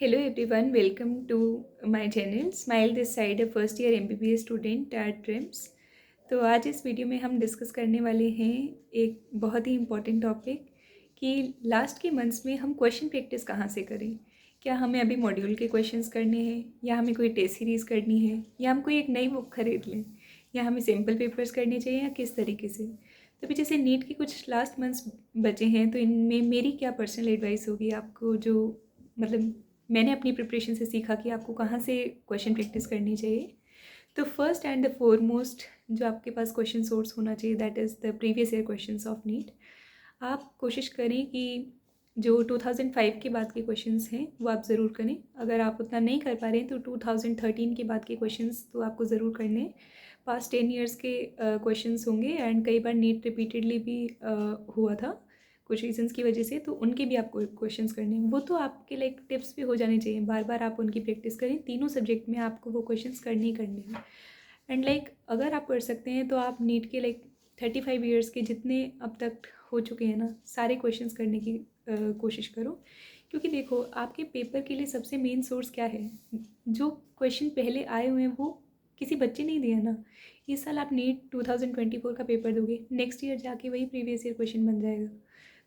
Hello everyone, welcome to my channel. Smile this side, a first year MBBS student at TRIMS. तो आज इस video में हम discuss करने वाले हैं एक बहुत ही इम्पॉर्टेंट टॉपिक कि लास्ट के मंथ्स में हम क्वेश्चन प्रैक्टिस कहाँ से करें। क्या हमें अभी मॉड्यूल के क्वेश्चंस करने हैं, या हमें कोई टेस्ट सीरीज़ करनी है, या हम कोई एक नई बुक खरीद लें, या हमें सैम्पल पेपर्स करने चाहिए, या किस तरीके से। तो भी जैसे नीट के कुछ लास्ट मंथ्स बचे हैं, तो इनमें मेरी क्या पर्सनल एडवाइस होगी आपको, जो मतलब मैंने अपनी प्रिपरेशन से सीखा कि आपको कहाँ से क्वेश्चन प्रैक्टिस करनी चाहिए। तो फर्स्ट एंड द फॉरमोस्ट जो आपके पास क्वेश्चन सोर्स होना चाहिए, that is the previous year questions of NEET. आप कोशिश करें कि जो 2005 के बाद के क्वेश्चंस हैं वो आप ज़रूर करें। अगर आप उतना नहीं कर पा रहे हैं तो 2013 के बाद के क्वेश्चंस तो आपको ज़रूर करने हैं। पास्ट 10 ईयर्स के क्वेश्चंस होंगे, एंड कई बार नीट रिपीटेडली भी हुआ था कुछ रीजंस की वजह से, तो उनके भी आपको क्वेश्चंस करने हैं। वो तो आपके लाइक टिप्स भी हो जाने चाहिए, बार बार आप उनकी प्रैक्टिस करें। तीनों सब्जेक्ट में आपको वो क्वेश्चंस करने ही करने हैं। एंड लाइक अगर आप कर सकते हैं तो आप नीट के लाइक 35 ईयर्स के जितने अब तक हो चुके हैं ना, सारे क्वेश्चंस करने की कोशिश करो। क्योंकि देखो, आपके पेपर के लिए सबसे मेन सोर्स क्या है? जो क्वेश्चन पहले आए हुए हैं वो किसी बच्चे नहीं दिया ना। इस साल आप नीट 2024 का पेपर दोगे, नेक्स्ट ईयर जाके वही प्रीवियस ईयर क्वेश्चन बन जाएगा।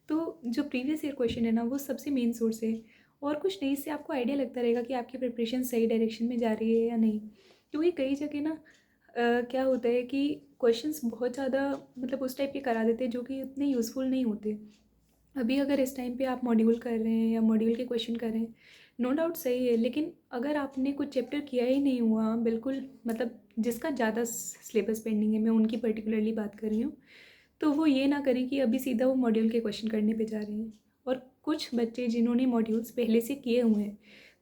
तो जो प्रीवियस ईयर क्वेश्चन है ना, वो सबसे मेन सोर्स है। और कुछ नहीं, इससे आपको आइडिया लगता रहेगा कि आपकी प्रिपरेशन सही डायरेक्शन में जा रही है या नहीं। क्योंकि कई जगह ना क्या होता है कि क्वेश्चंस बहुत ज़्यादा मतलब उस टाइप के करा देते हैं जो कि उतने यूज़फुल नहीं होते। अभी अगर इस टाइम पे आप मॉड्यूल कर रहे हैं या मॉड्यूल के क्वेश्चन कर रहे हैं, नो डाउट सही है, लेकिन अगर आपने कुछ चैप्टर किया ही नहीं हुआ बिल्कुल, मतलब जिसका ज़्यादा सिलेबस पेंडिंग है, मैं उनकी पर्टिकुलरली बात कर रही हूँ, तो वो ये ना करें कि अभी सीधा वो मॉड्यूल के क्वेश्चन करने पे जा रहे हैं। और कुछ बच्चे जिन्होंने मॉड्यूल्स पहले से किए हुए हैं,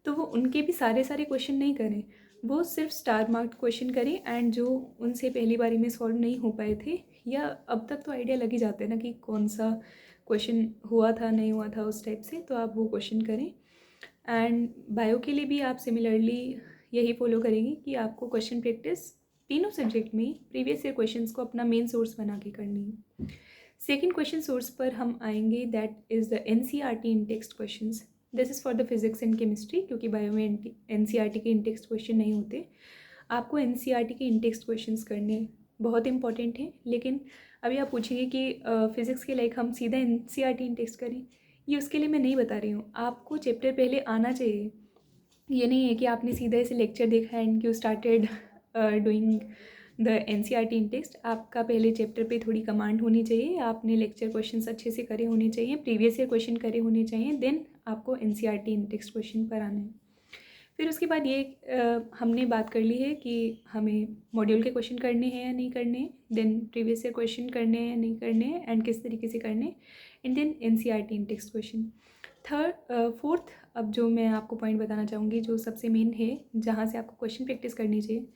तो वो उनके भी सारे सारे क्वेश्चन नहीं करें, वो सिर्फ स्टार मार्क्ड क्वेश्चन करें, एंड जो उनसे पहली बारी में सॉल्व नहीं हो पाए थे, या अब तक तो आइडिया लग ही जाता है ना कि कौन सा क्वेश्चन हुआ था नहीं हुआ था उस टाइप से, तो आप वो क्वेश्चन करें। एंड बायो के लिए भी आप सिमिलरली यही फॉलो करेंगे कि आपको क्वेश्चन प्रैक्टिस तीनों सब्जेक्ट में प्रीवियस ईयर क्वेश्चंस को अपना मेन सोर्स बना के करनी है। सेकेंड क्वेश्चन सोर्स पर हम आएंगे, that is the NCERT in text questions. This is for the physics and chemistry, क्योंकि बायो में NCERT के इन टेक्स्ट क्वेश्चन नहीं होते। आपको NCERT के इन टेक्स्ट क्वेश्चंस करने बहुत इंपॉर्टेंट हैं। लेकिन अभी आप पूछेंगे कि फिज़िक्स के लाइक हम सीधा NCERT इन टेक्स्ट करें, ये उसके लिए मैं नहीं बता रही हूँ। आपको चैप्टर पहले आना चाहिए। ये नहीं है कि आपने सीधा ऐसे लेक्चर देखा and you started doing the NCERT in text. आपका पहले चैप्टर पे थोड़ी कमांड होनी चाहिए, आपने लेक्चर क्वेश्चंस अच्छे से करे होने चाहिए, प्रीवियस ईयर क्वेश्चन करे होने चाहिए, देन आपको NCERT इन टेक्स्ट क्वेश्चन पर आना है। फिर उसके बाद ये हमने बात कर ली है कि हमें मॉड्यूल के क्वेश्चन करने हैं या नहीं करने, देन प्रीवियस ईयर क्वेश्चन करने हैं या नहीं करने, एंड किस तरीके से करने, and then NCERT in text question. Fourth, अब जो मैं आपको पॉइंट बताना चाहूँगी जो सबसे मेन है, जहाँ से आपको क्वेश्चन प्रैक्टिस करनी चाहिए,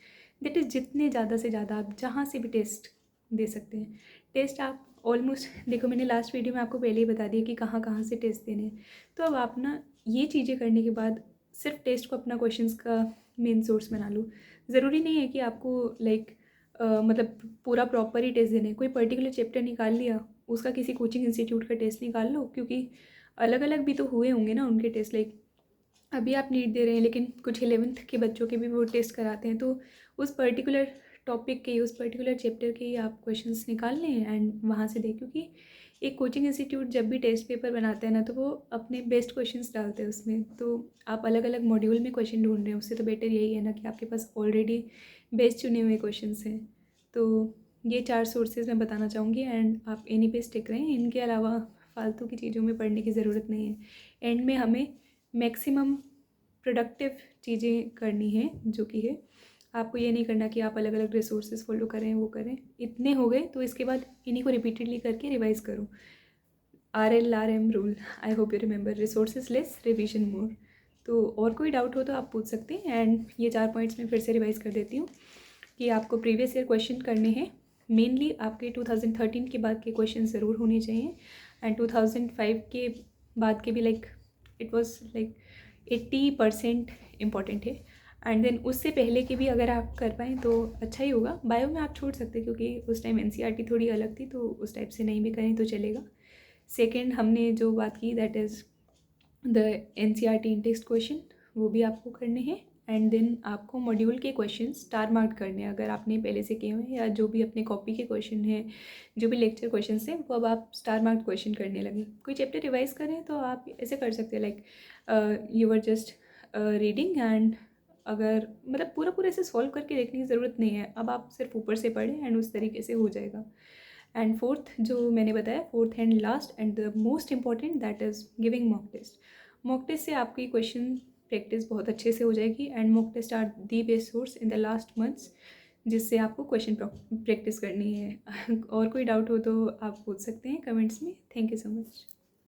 दैट इज़ जितने ज़्यादा से ज़्यादा आप जहाँ से भी टेस्ट दे सकते हैं। टेस्ट आप ऑलमोस्ट देखो, मैंने लास्ट वीडियो में आपको पहले ही बता दिया कि कहाँ कहाँ से टेस्ट देने हैं। तो अब आप ना ये चीज़ें करने के बाद सिर्फ टेस्ट को अपना क्वेश्चंस का मेन सोर्स बना लो। ज़रूरी नहीं है कि आपको लाइक मतलब पूरा प्रॉपर ही टेस्ट देना है। कोई पर्टिकुलर चैप्टर निकाल लिया, उसका किसी कोचिंग इंस्टीट्यूट का टेस्ट निकाल लो, क्योंकि अलग अलग भी तो हुए होंगे ना उनके टेस्ट। लाइक अभी आप नीट दे रहे हैं, लेकिन कुछ 11th के बच्चों के भी वो टेस्ट कराते हैं, तो उस पर्टिकुलर टॉपिक के, उस पर्टिकुलर चैप्टर के ही आप क्वेश्चंस निकाल लें एंड वहाँ से दें। क्योंकि एक कोचिंग इंस्टीट्यूट जब भी टेस्ट पेपर बनाते हैं ना, तो वो अपने बेस्ट क्वेश्चंस डालते हैं उसमें। तो आप अलग अलग मॉड्यूल में क्वेश्चन ढूंढ रहे हैं, उससे तो बेटर यही है ना कि आपके पास ऑलरेडी बेस्ट चुने हुए क्वेश्चन हैं। तो ये 4 सोर्सेज मैं बताना चाहूँगी, एंड आप इन्हीं पे स्टिक रहें। इनके अलावा फालतू की चीज़ों में पढ़ने की ज़रूरत नहीं है। एंड में हमें मैक्सिमम प्रोडक्टिव चीज़ें करनी है, जो कि है आपको ये नहीं करना कि आप अलग अलग रिसोर्सेज फॉलो करें, वो करें। इतने हो गए तो इसके बाद इन्हीं को रिपीटेडली करके रिवाइज करो। RLRM rule, I hope you remember, resources less revision more. तो और कोई डाउट हो तो आप पूछ सकते हैं। एंड ये 4 पॉइंट्स मैं फिर से रिवाइज कर देती हूँ कि आपको प्रीवियस ईयर क्वेश्चन करने हैं। मेनली आपके 2013 के बाद के क्वेश्चन ज़रूर होने चाहिए, एंड 2005 के बाद के भी like it was like 80% important है। एंड देन उससे पहले के भी अगर आप कर पाएँ तो अच्छा ही होगा। बायो में आप छोड़ सकते हैं, क्योंकि उस टाइम NCERT थोड़ी अलग थी, तो उस टाइप से नहीं भी करें तो चलेगा। सेकेंड हमने जो बात की, that is the NCERT in text question, वो भी आपको करने हैं। एंड देन आपको मॉड्यूल के क्वेश्चन स्टार मार्क करने हैं अगर आपने पहले से किए हुए हैं, या जो भी अपने कॉपी के क्वेश्चन हैं, जो भी लेक्चर क्वेश्चन हैं, वो अब आप स्टार मार्क क्वेश्चन करने लगे। कोई चैप्टर रिवाइज करें तो आप ऐसे कर सकते हैं, like you are just reading and अगर मतलब पूरा पूरा ऐसे सॉल्व करके देखने की ज़रूरत नहीं है, अब आप सिर्फ ऊपर से पढ़ें एंड उस तरीके से हो जाएगा। एंड फोर्थ जो मैंने बताया, fourth and last and the most important, that is giving mock test. Mock test से आपकी क्वेश्चन प्रैक्टिस बहुत अच्छे से हो जाएगी and mock test are the best source in the last months, जिससे आपको क्वेश्चन प्रैक्टिस करनी है। और कोई डाउट हो तो आप पूछ सकते हैं कमेंट्स में। Thank you so much.